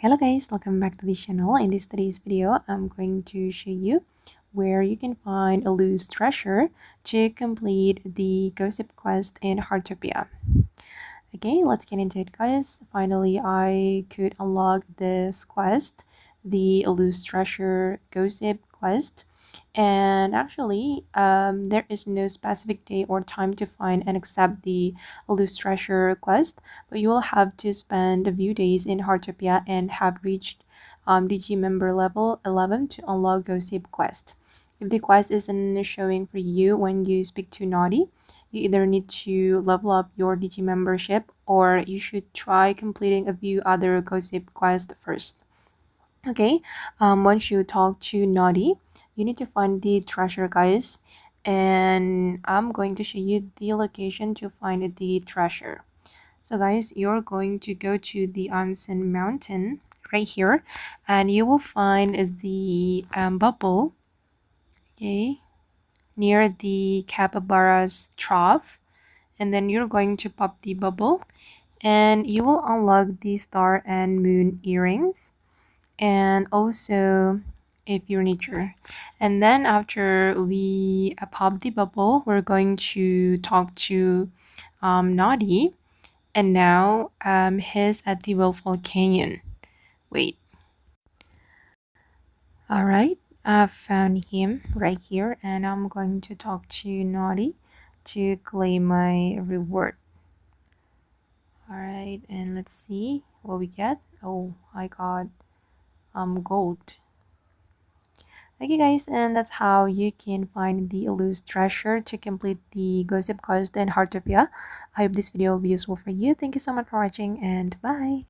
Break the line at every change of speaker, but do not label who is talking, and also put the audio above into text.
Hello guys, welcome back to the channel. In today's video, I'm going to show you where you can find a loose treasure to complete the gossip quest in Heartopia. Okay, let's get into it guys. Finally, I could unlock this quest, the loose treasure gossip quest. And actually, there is no specific day or time to find and accept the loose treasure quest, but you will have to spend a few days in Heartopia and have reached DG member level 11 to unlock gossip quest. If the quest isn't showing for you when you speak to Naughty, you either need to level up your DG membership or you should try completing a few other gossip quests first. Okay, once you talk to Naughty, you need to find the treasure guys, and I'm going to show you the location to find the treasure. So guys, you're going to go to the Anson Mountain right here, and you will find the bubble, okay, near the Capabara's Trough, and then you're going to pop the bubble, and you will unlock the star and moon earrings, and also a furniture. And then after we pop the bubble, we're going to talk to Naughty, and now he's at the Willful Canyon. Wait. All right, I found him right here, and I'm going to talk to Naughty to claim my reward. All right, and let's see what we get. Oh, I got gold. Okay guys, and that's how you can find the elusive treasure to complete the gossip quest in Heartopia. I hope this video will be useful for you. Thank you so much for watching, and bye.